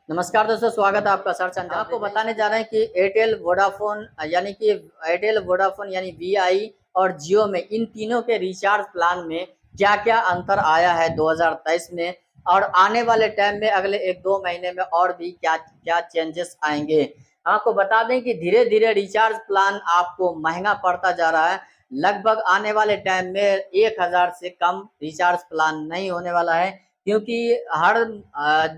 नमस्कार दोस्तों, स्वागत है आपका सर्च अंजाम। आपको बताने जा रहे हैं कि एयरटेल वोडाफोन यानी वीआई और जियो में इन तीनों के रिचार्ज प्लान में क्या क्या अंतर आया है 2023 में, और आने वाले टाइम में अगले 1-2 महीने में और भी क्या क्या चेंजेस आएंगे। आपको बता दें कि धीरे धीरे रिचार्ज प्लान आपको महंगा पड़ता जा रहा है। लगभग आने वाले टाइम में 1000 से कम रिचार्ज प्लान नहीं होने वाला है, क्योंकि हर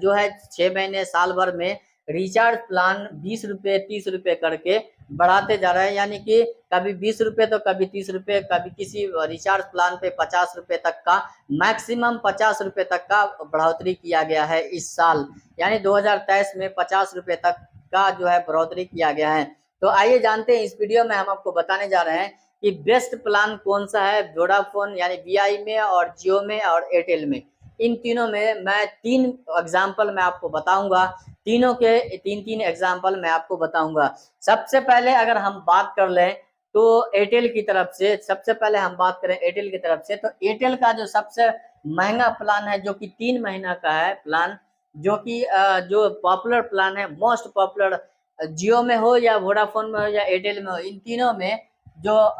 जो है 6 महीने साल भर में रिचार्ज प्लान 20 रुपये 30 रुपये करके बढ़ाते जा रहे हैं। यानी कि कभी 20 रुपये तो कभी 30 रुपये, कभी किसी रिचार्ज प्लान पे 50 रुपये तक का, मैक्सिमम 50 रुपये तक का बढ़ोतरी किया गया है इस साल। यानी 2023 में 50 रुपये तक का जो है बढ़ोतरी किया गया है। तो आइए जानते हैं, इस वीडियो में हम आपको बताने जा रहे हैं कि बेस्ट प्लान कौन सा है वोडाफोन यानी वीआई में और जियो में और एयरटेल में। इन तीनों में मैं 3 एग्जाम्पल मैं आपको बताऊंगा, तीनों के 3-3 एग्जाम्पल मैं आपको बताऊंगा। सबसे पहले अगर हम बात कर लें तो एयरटेल की तरफ से, सबसे पहले हम बात करें एयरटेल की तरफ से, तो एयरटेल का जो सबसे महंगा प्लान है जो कि 3 महीना का है प्लान, जो कि जो पॉपुलर प्लान है, मोस्ट पॉपुलर, जियो में हो या वोडाफोन में हो या एयरटेल में हो, इन तीनों में जो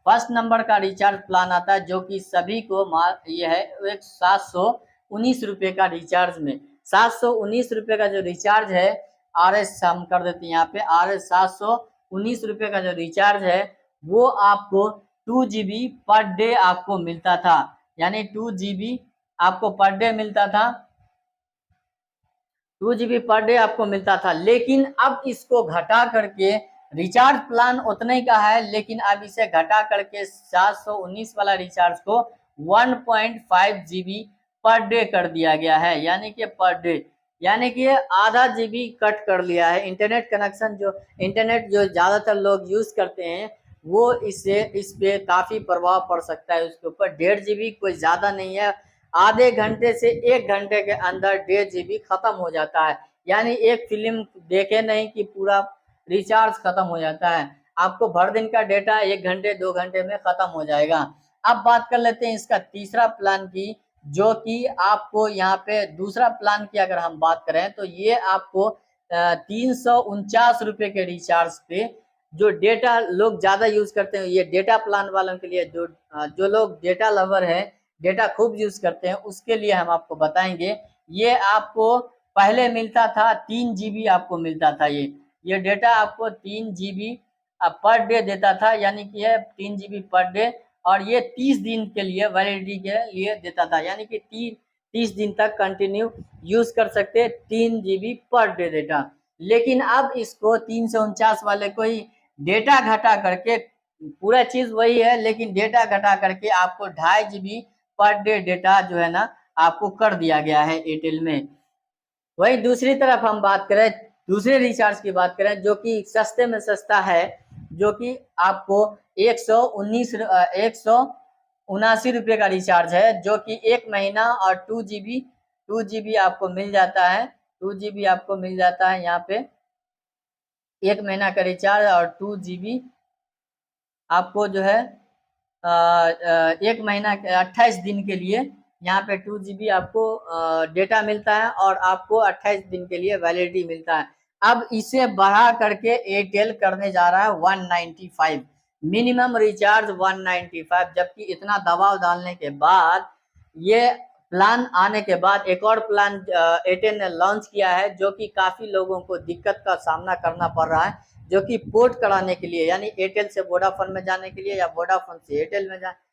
फर्स्ट नंबर का रिचार्ज प्लान आता है जो कि सभी को ये है एक 719 रुपये का रिचार्ज में, 719 रुपये का जो रिचार्ज है, RS हम कर देते हैं यहाँ पे, RS 719 रुपये का जो रिचार्ज है वो आपको 2 GB पर डे आपको मिलता था। यानी 2 GB आपको पर डे मिलता था, 2 GB पर डे आपको मिलता था। लेकिन अब इसको घटा करके रिचार्ज प्लान उतने का है, लेकिन अब इसे घटा करके 719 वाला रिचार्ज को 1.5 GB पर डे कर दिया गया है। यानी कि पर डे, यानी कि आधा GB कट कर लिया है। इंटरनेट कनेक्शन, जो इंटरनेट जो ज़्यादातर लोग यूज़ करते हैं वो इस पे काफ़ी प्रभाव पड़ सकता है उसके ऊपर। 1.5 GB कोई ज़्यादा नहीं है, आधे घंटे से 1 घंटे के अंदर 1.5 GB खत्म हो जाता है। यानी एक फिल्म देखे नहीं कि पूरा रिचार्ज खत्म हो जाता है, आपको भर दिन का डेटा 1 घंटे 2 घंटे में खत्म हो जाएगा। अब बात कर लेते हैं इसका तीसरा प्लान की, जो कि आपको यहाँ पे दूसरा प्लान की अगर हम बात करें तो ये आपको 349 रुपये के रिचार्ज पे, जो डेटा लोग ज़्यादा यूज़ करते हैं, ये डेटा प्लान वालों के लिए, जो लोग डेटा लवर है, डेटा खूब यूज़ करते हैं, उसके लिए हम आपको बताएंगे। ये आपको पहले मिलता था 3 GB आपको मिलता था, ये डेटा आपको 3 GB पर डे देता था। यानी कि ये 3 GB पर डे, और ये 30 दिन के लिए वैलिडिटी के लिए देता था। यानी कि 30 दिन तक कंटिन्यू यूज़ कर सकते 3 GB पर डे डेटा। लेकिन अब इसको 349 वाले को ही डेटा घटा करके, पूरा चीज़ वही है लेकिन डेटा घटा करके आपको 2.5 GB पर डे डेटा जो है ना आपको कर दिया गया है एयरटेल में। वहीं दूसरी तरफ हम बात करें, दूसरे रिचार्ज की बात करें जो कि सस्ते में सस्ता है, जो कि आपको 179 रुपये का रिचार्ज है, जो कि 1 महीना और 2 GB आपको मिल जाता है। 2 GB आपको मिल जाता है यहाँ पे, 1 महीना का रिचार्ज और 2 GB आपको जो है 1 महीना 28 दिन के लिए यहाँ पे 2 GB आपको डेटा मिलता है, और आपको 28 दिन के लिए वैलिडिटी मिलता है। अब इसे बढ़ा करके एयरटेल करने जा रहा है 195, मिनिमम रिचार्ज 195। जबकि इतना दबाव डालने के बाद, ये प्लान आने के बाद एक और प्लान एयरटेल ने लॉन्च किया है, जो कि काफ़ी लोगों को दिक्कत का सामना करना पड़ रहा है, जो कि पोर्ट कराने के लिए, यानी एयरटेल से वोडाफोन में जाने के लिए या वोडाफोन से एयरटेल में जाने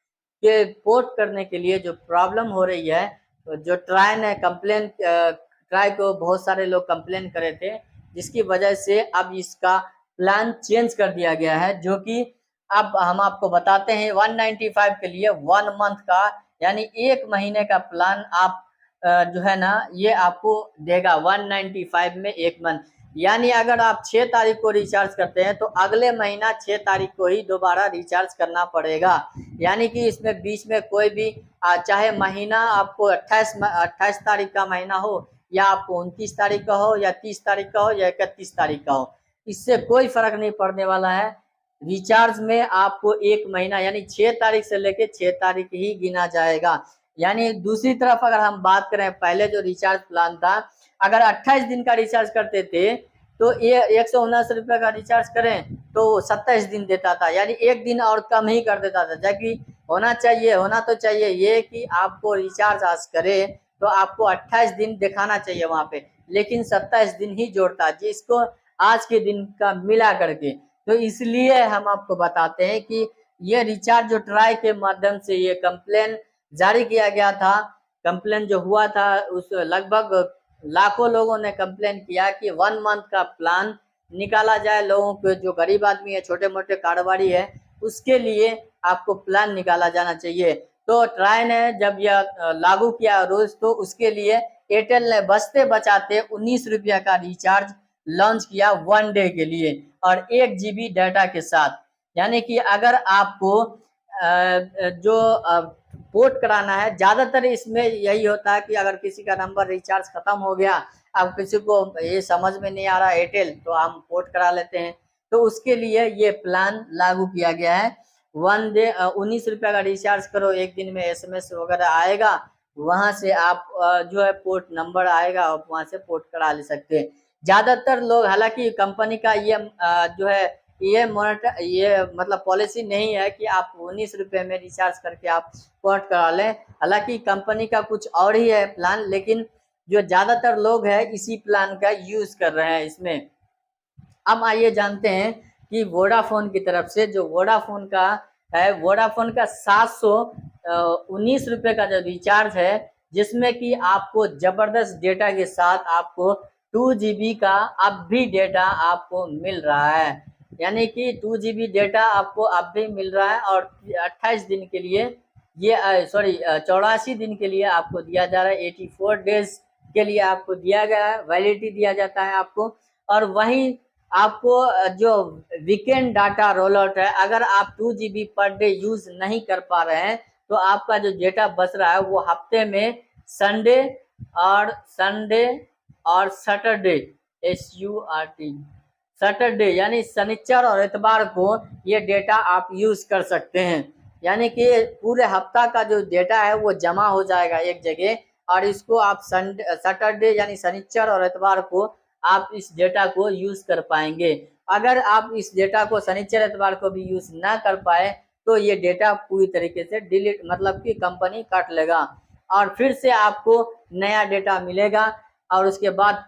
के पोर्ट करने के लिए जो प्रॉब्लम हो रही है, जो ट्राई ने कंप्लेन, ट्राई को बहुत सारे लोग कंप्लेन करे थे, जिसकी वजह से अब इसका प्लान चेंज कर दिया गया है, जो कि अब हम आपको बताते हैं 195 के लिए 1 मंथ का, यानी 1 महीने का प्लान आप जो है ना ये आपको देगा 195 में 1 मंथ। यानी अगर आप 6 तारीख को रिचार्ज करते हैं तो अगले महीना 6 तारीख को ही दोबारा रिचार्ज करना पड़ेगा। यानी कि इसमें बीच में कोई भी चाहे महीना आपको 28 तारीख का महीना हो, या आपको 29 तारीख का हो, या 30 तारीख का हो, या 31 तारीख का हो, इससे कोई फर्क नहीं पड़ने वाला है। रिचार्ज में आपको 1 महीना यानी 6 तारीख से लेके 6 तारीख ही गिना जाएगा। यानी दूसरी तरफ अगर हम बात करें, पहले जो रिचार्ज प्लान था, अगर 28 दिन का रिचार्ज करते थे तो ये 179 रुपये का रिचार्ज करें तो 27 दिन देता था, यानी एक दिन और कम ही कर देता था। जबकि होना तो चाहिए ये कि आपको रिचार्ज आज करे तो आपको 28 दिन दिखाना चाहिए वहां पे, लेकिन 27 दिन ही जोड़ता है जिसको आज के दिन का मिला करके। तो इसलिए हम आपको बताते हैं कि ये रिचार्ज जो ट्राई के माध्यम से ये कंप्लेन जारी किया गया था, कंप्लेन जो हुआ था उस लगभग लाखों लोगों ने कंप्लेन किया कि 1 मंथ का प्लान निकाला जाए, लोगों के जो गरीब आदमी है, छोटे मोटे कारोबारी है, उसके लिए आपको प्लान निकाला जाना चाहिए। तो ट्राई ने जब यह लागू किया रूल्स तो उसके लिए एयरटेल ने बचते बचाते 19 रुपया का रिचार्ज लॉन्च किया 1 डे के लिए और 1 GB डाटा के साथ। यानी कि अगर आपको जो पोर्ट कराना है, ज्यादातर इसमें यही होता है कि अगर किसी का नंबर रिचार्ज खत्म हो गया, अब किसी को ये समझ में नहीं आ रहा एयरटेल, तो हम पोर्ट करा लेते हैं। तो उसके लिए ये प्लान लागू किया गया है। 1 डे 19 रुपया का रिचार्ज करो, एक दिन में SMS वगैरह आएगा, वहां से आप जो है पोर्ट नंबर आएगा और वहां से पोर्ट करा ले सकते हैं। ज्यादातर लोग, हालांकि कंपनी का ये जो है ये मतलब पॉलिसी नहीं है कि आप 19 रुपये में रिचार्ज करके आप पोर्ट करा लें। हालांकि कंपनी का कुछ और ही है प्लान, लेकिन जो ज्यादातर लोग हैं इसी प्लान का यूज कर रहे हैं इसमें। अब आइए जानते हैं कि वोडाफोन की तरफ से, जो वोडाफोन का है, वोडाफोन का 719 रुपये का जो रिचार्ज है, जिसमें कि आपको जबरदस्त डेटा के साथ आपको 2 GB का अब भी डेटा आपको मिल रहा है। यानी कि 2 GB डेटा आपको अब भी मिल रहा है और 28 दिन के लिए ये 84 दिन के लिए आपको दिया जा रहा है। 84 डेज के लिए आपको दिया गया है, वैलिडिटी दिया जाता है आपको। और वहीं आपको जो वीकेंड डाटा रोल आउट है, अगर आप 2 GB पर डे यूज नहीं कर पा रहे हैं तो आपका जो डेटा बच रहा है वो हफ्ते में संडे और सैटरडे, SURT, सैटरडे यानी शनिचर और इतवार को ये डेटा आप यूज कर सकते हैं। यानी कि पूरे हफ्ता का जो डेटा है वो जमा हो जाएगा एक जगह और इसको आप सैटरडे यानी शनिचर और इतवार को आप इस डेटा को यूज कर पाएंगे। अगर आप इस डेटा को शनिचर इतवार को भी यूज ना कर पाए तो ये डेटा पूरी तरीके से डिलीट, मतलब कि कंपनी काट लेगा और फिर से आपको नया डेटा मिलेगा। और उसके बाद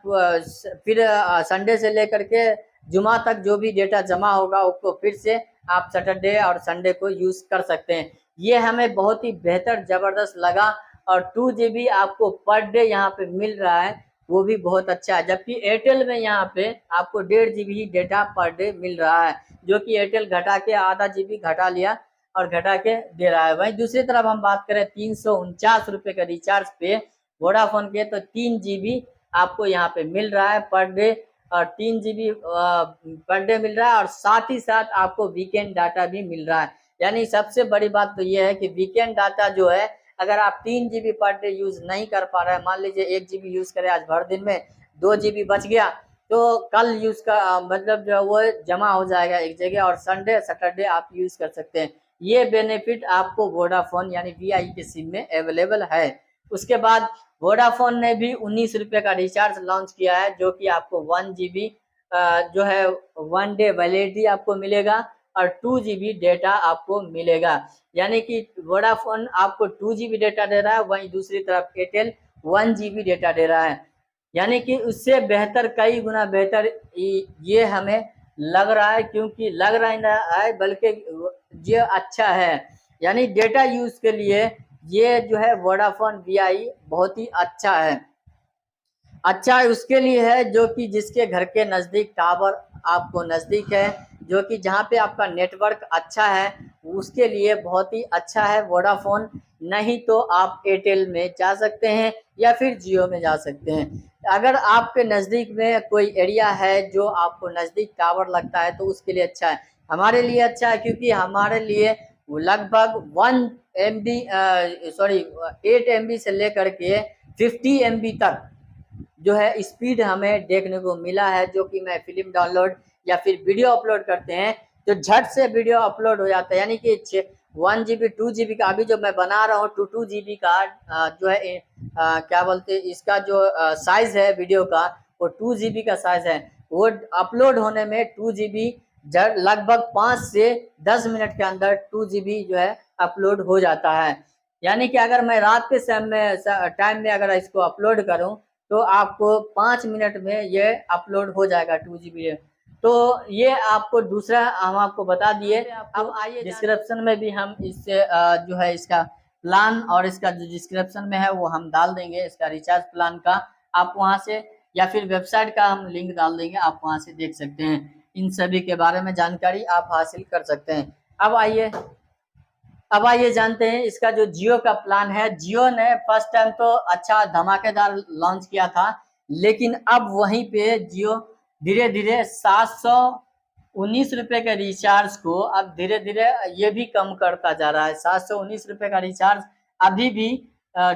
फिर संडे से लेकर के जुमा तक जो भी डेटा जमा होगा उसको फिर से आप सैटरडे और संडे को यूज कर सकते हैं। ये हमें बहुत ही बेहतर जबरदस्त लगा और 2 GB आपको पर डे यहाँ पे मिल रहा है, वो भी बहुत अच्छा है। जबकि एयरटेल में यहाँ पे आपको 1.5 GB ही डेटा पर डे मिल रहा है, जो कि एयरटेल घटा के आधा GB घटा लिया और घटा के दे रहा है। वहीं दूसरी तरफ हम बात करें 349 रुपये का रिचार्ज पे वोडाफोन के, तो 3 GB आपको यहाँ पे मिल रहा है पर डे और 3 GB पर डे मिल रहा है और साथ ही साथ आपको वीकेंड डाटा भी मिल रहा है। यानी सबसे बड़ी बात तो ये है कि वीकेंड डाटा जो है, अगर आप 3 GB पर डे यूज नहीं कर पा रहे हैं, मान लीजिए 1 GB यूज करें आज भर दिन में, 2 GB बच गया तो कल यूज का मतलब जो है वो जमा हो जाएगा एक जगह और संडे सैटरडे आप यूज कर सकते हैं। ये बेनिफिट आपको वोडाफोन यानी VI के सिम में अवेलेबल है। उसके बाद वोडाफोन ने भी 19 रुपये का रिचार्ज लॉन्च किया है, जो कि आपको 1 GB जो है 1 डे वैलिडिटी आपको मिलेगा और 2 GB डेटा आपको मिलेगा। यानी कि वोडाफोन आपको 2 GB डेटा दे रहा है, वहीं दूसरी तरफ एयरटेल 1 GB डेटा दे रहा है। यानी कि उससे बेहतर, कई गुना बेहतर ये हमें लग रहा है, क्योंकि लग रहा है बल्कि ये अच्छा है। यानी डेटा यूज के लिए ये जो है वोडाफोन VI बहुत ही अच्छा है। अच्छा उसके लिए है जो कि जिसके घर के नज़दीक टावर आपको नज़दीक है, जो कि जहाँ पे आपका नेटवर्क अच्छा है, उसके लिए बहुत ही अच्छा है वोडाफोन। नहीं तो आप एयरटेल में जा सकते हैं या फिर जियो में जा सकते हैं। अगर आपके नज़दीक में कोई एरिया है जो आपको नज़दीक टावर लगता है तो उसके लिए अच्छा है। हमारे लिए अच्छा है क्योंकि हमारे लिए लगभग 8 MB से लेकर के 50 MB तक जो है स्पीड हमें देखने को मिला है, जो कि मैं फिल्म डाउनलोड या फिर वीडियो अपलोड करते हैं तो झट से वीडियो अपलोड हो जाता है। यानी कि 1 GB 2 GB का अभी जो मैं बना रहा हूँ 2 GB का जो है क्या बोलते हैं इसका जो साइज है वीडियो का वो 2 GB का साइज है। वो अपलोड होने में 2 GB लगभग 5 से 10 मिनट के अंदर 2 GB जो है अपलोड हो जाता है। यानी कि अगर मैं रात के समय टाइम में अगर इसको अपलोड करूं तो आपको 5 मिनट में ये अपलोड हो जाएगा 2 GB। तो ये आपको दूसरा हम आपको बता दिए। अब आइए डिस्क्रिप्शन में भी हम इससे जो है इसका प्लान और इसका जो डिस्क्रिप्शन में है वो हम डाल देंगे इसका रिचार्ज प्लान का। आप वहां से या फिर वेबसाइट का हम लिंक डाल देंगे, आप वहां से देख सकते हैं। इन सभी के बारे में जानकारी आप हासिल कर सकते हैं। अब आइए जानते हैं इसका जो जियो का प्लान है। जियो ने फर्स्ट टाइम तो अच्छा धमाकेदार लॉन्च किया था, लेकिन अब वहीं पे जियो धीरे धीरे 719 रुपए के रिचार्ज को अब धीरे धीरे ये भी कम करता जा रहा है। 719 रुपए का रिचार्ज अभी भी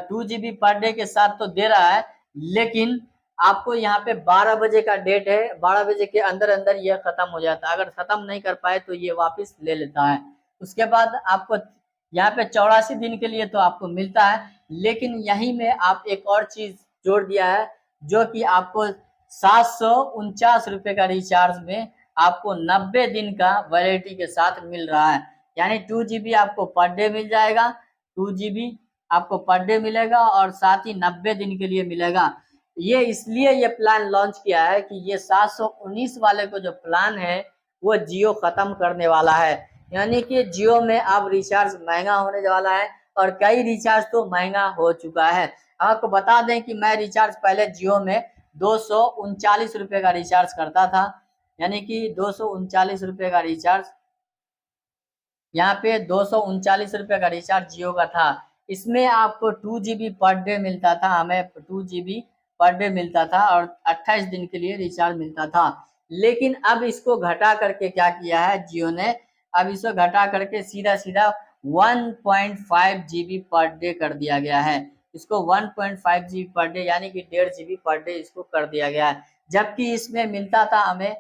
2 GB पर डे के साथ तो दे रहा है, लेकिन आपको यहाँ पे 12 बजे का डेट है, 12 बजे के अंदर अंदर ये खत्म हो जाता है। अगर खत्म नहीं कर पाए तो ये वापस ले लेता है। उसके बाद आपको यहाँ पे 84 दिन के लिए तो आपको मिलता है, लेकिन यहीं में आप एक और चीज जोड़ दिया है जो कि आपको 749 रुपए का रिचार्ज में आपको 90 दिन का वैलिडिटी के साथ मिल रहा है। यानी 2 GB आपको पर डे मिल जाएगा, 2 GB आपको पर डे मिलेगा और साथ ही 90 दिन के लिए मिलेगा। ये इसलिए ये प्लान लॉन्च किया है कि ये 719 वाले को जो प्लान है वो जियो खत्म करने वाला है। यानी कि जियो में अब रिचार्ज महंगा होने वाला है और कई रिचार्ज तो महंगा हो चुका है। आपको बता दें कि मैं रिचार्ज पहले जियो में 239 रुपए का रिचार्ज करता था, यानी कि 239 रुपए का रिचार्ज, यहाँ पे 239 रुपए का रिचार्ज जियो का था। इसमें आपको 2 GB पर डे मिलता था, हमें 2 GB पर डे मिलता था और 28 दिन के लिए रिचार्ज मिलता था। लेकिन अब इसको घटा करके क्या किया है जियो ने, अब इसको घटा करके सीधा सीधा 1.5 GB पर डे कर दिया गया है। इसको 1.5 GB पर डे यानी कि 1.5 GB पर डे इसको कर दिया गया है। जबकि इसमें मिलता था हमें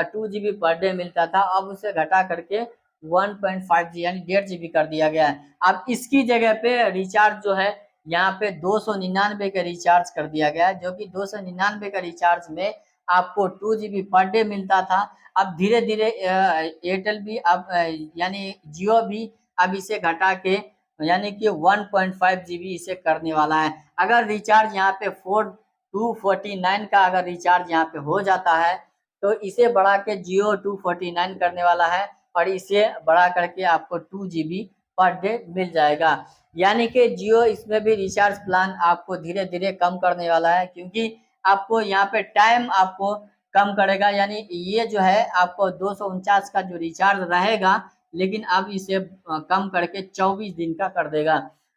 2 GB पर डे मिलता था, अब उसे घटा करके 1.5 जी यानी 1.5 GB कर दिया गया है। अब इसकी जगह पे रिचार्ज जो है यहाँ पे 299 का रिचार्ज कर दिया गया है, जो कि 299 का रिचार्ज में आपको 2 GB पर डे मिलता था। अब धीरे धीरे एयरटेल भी अब यानी जियो भी अब इसे घटा के यानी कि 1.5 GB इसे करने वाला है। अगर रिचार्ज यहाँ पे 249 का अगर रिचार्ज यहाँ पे हो जाता है तो इसे बढ़ा के जियो 249 करने वाला है और इसे बढ़ा करके आपको 2 GB पर डे मिल जाएगा। यानी कि जियो इसमें भी रिचार्ज प्लान आपको धीरे धीरे कम करने वाला है, क्योंकि आपको यहाँ पे टाइम आपको कम करेगा। यानी ये जो है आपको 249 का जो रिचार्ज रहेगा, लेकिन अब इसे कम करके 24 दिन का कर देगा।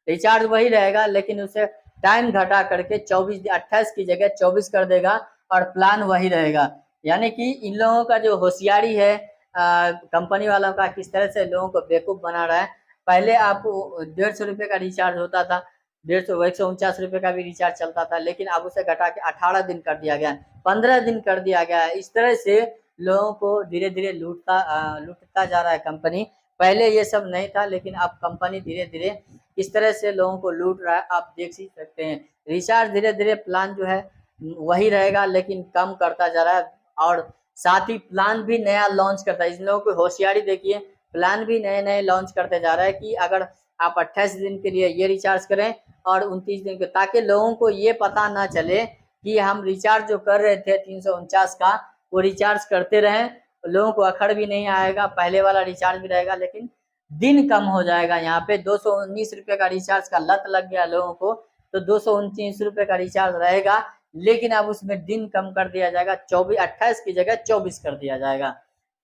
रिचार्ज वही रहेगा लेकिन उसे टाइम घटा करके 28 की जगह 24 कर देगा और प्लान वही रहेगा। यानी कि इन लोगों का जो होशियारी है कंपनी वालों का, किस तरह से लोगों को बेवकूफ बना रहा है। पहले आपको 150 रुपए का रिचार्ज होता था, 149 रुपए का भी रिचार्ज चलता था, लेकिन अब उसे घटा के 18 दिन कर दिया गया, 15 दिन कर दिया गया है। इस तरह से लोगों को धीरे धीरे लूटता जा रहा है कंपनी। पहले ये सब नहीं था, लेकिन अब कंपनी धीरे धीरे इस तरह से लोगों को लूट रहा है, आप देख ही सकते हैं। रिचार्ज धीरे धीरे प्लान जो है वही रहेगा, लेकिन कम करता जा रहा है और साथ ही प्लान भी नया लॉन्च करता है। इन लोगों की होशियारी देखिए, प्लान भी नए नए लॉन्च करते जा रहा है कि अगर आप 28 दिन के लिए ये रिचार्ज करें और 29 दिन के, ताकि लोगों को ये पता ना चले कि हम रिचार्ज जो कर रहे थे 349 का वो रिचार्ज करते रहें। लोगों को अखड़ भी नहीं आएगा, पहले वाला रिचार्ज भी रहेगा लेकिन दिन कम हो जाएगा। यहाँ पे 219 रुपए का रिचार्ज का लत लग गया लोगों को, तो 229 रुपए का रिचार्ज रहेगा, लेकिन अब उसमें दिन कम कर दिया जाएगा, 28 की जगह 24 कर दिया जाएगा।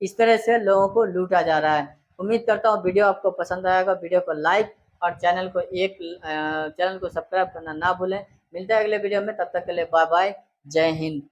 इस तरह से लोगों को लूटा जा रहा है। उम्मीद करता हूँ वीडियो आपको पसंद आएगा। वीडियो को लाइक और चैनल को सब्सक्राइब करना ना भूलें। मिलते हैं अगले वीडियो में, तब तक के लिए बाय बाय, जय हिंद।